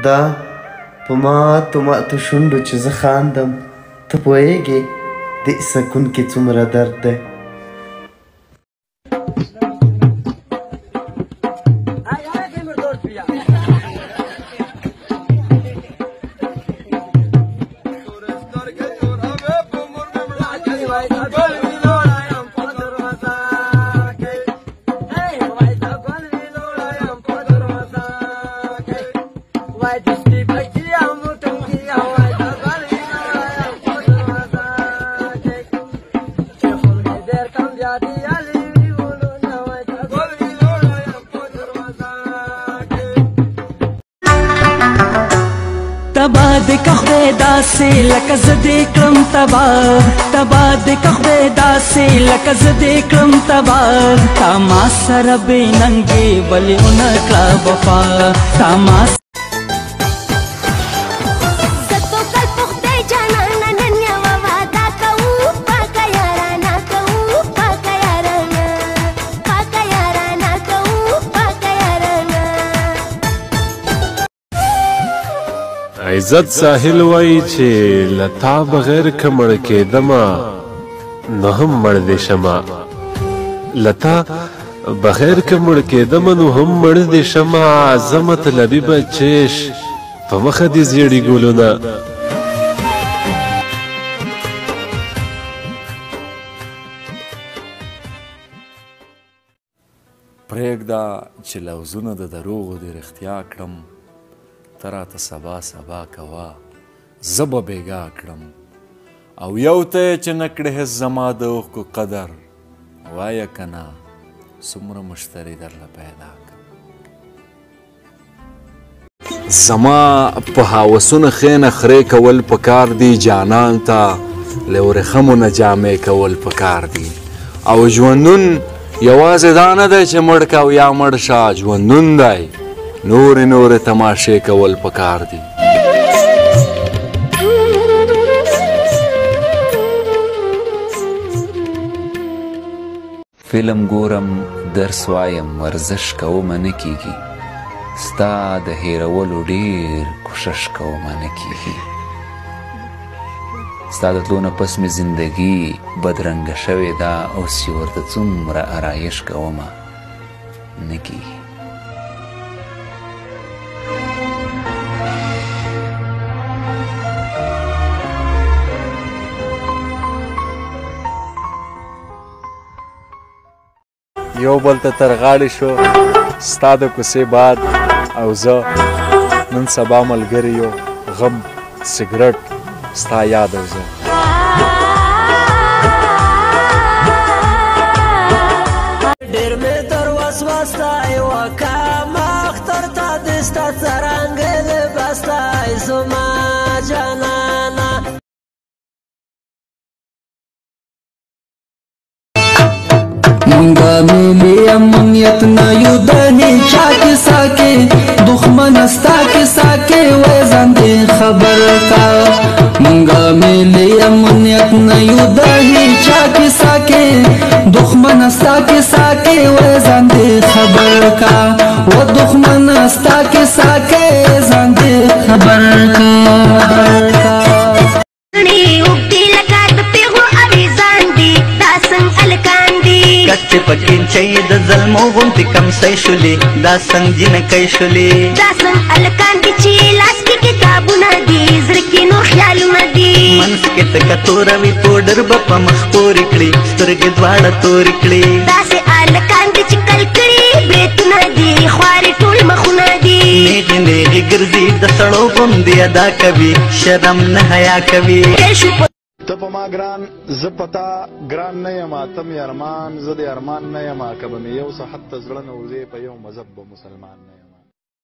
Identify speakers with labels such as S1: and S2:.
S1: دا په ماتو شونډو چې زه خاندم ته پوهېږې دې سکون کې څومره درد دی
S2: تبا دې که خدای داسې لکه زه دې کړم تبا تبا دې که خدای داسې لکه زه دې کړم تبا تا ما سره بې ننګې ولې ونه کړه وفا تا ما
S3: عزت ساحل وای چې لتا بغیر که مړ کېدمه نو هم مړ دې شمه لتا بغیر که مړ کېدمه نو هم مړ دې شمه زه مطلبي بچیش په مخه دې زیړي ګلونه
S4: پرېږده چې لوظونه د دروغو دې رښتیا کړم ته راته سبا سبا کوه زه به بېګا کړم او یو ته یې چې نه کړې هېڅ زما د اوښکو قدر وایه که نه څومره مشتري درله پیدا کړم زما په هوسونو ښې نخرې کول پکار دي جانان ته له ورېښمو نه جامې کول پکار دي او ژوندون یوازې دا نه دی چې مړ که او یا مړ شه ژوندون دی نورې تماشې کول پکار دي
S5: فلم ګورم درس وایم ورزش کومه نه کیږي ستا د هېرولو ډېر کوشش کومه نه کیږي ستا د تلو نه پس مې زندګي بدرنګه شوې ده اوس چې ورته څومره آرایش کومه نه کیږي
S4: یو بل ته تر غاړې شو ستا د کوڅې باد او زه نن سبا ملګري یو غم سګرټ ستا یاد او زه
S2: ډېر مې در وسوستی وکه مختر ته دې ستا څرنګې لباستی زما جانانه منگا میلی امنیت نیو دهی چاکی ساکی دخمن استا کی ساکی ویزن دی خبر کا منگا میلی امنیت نیو دهی چاکی ساکی دخمن استا کی ساکی ویزن دی خبر کا و دخمن استا کی ساکی ویزن دی خبر کا
S6: کچې پکې چي د ظلمو غونډې کمسۍ شولې دا څنګه جنکۍ شولې
S7: دا څنګه الکان دي چې لاس کې کتابونه دي زړه کې نور خیالونه دي
S6: منځ کې تکه توره وي پوډر به په مخ پورې کړي سترګې دواړه تورې کړي
S7: داسې الکان دي چې کل کړي بریتونه دي خوارې ټول مخونه دي
S6: نیغې نیغې ګرځي د سړو غوندې ادا کوي شرم نه حیا کوي
S8: ته په ما ګران زه په تا ګران نه یم ته مې ارمان زه د ارمان نه یم که به مې یو څه حتی زړه نه وځې په یو مذهب به مسلمان نه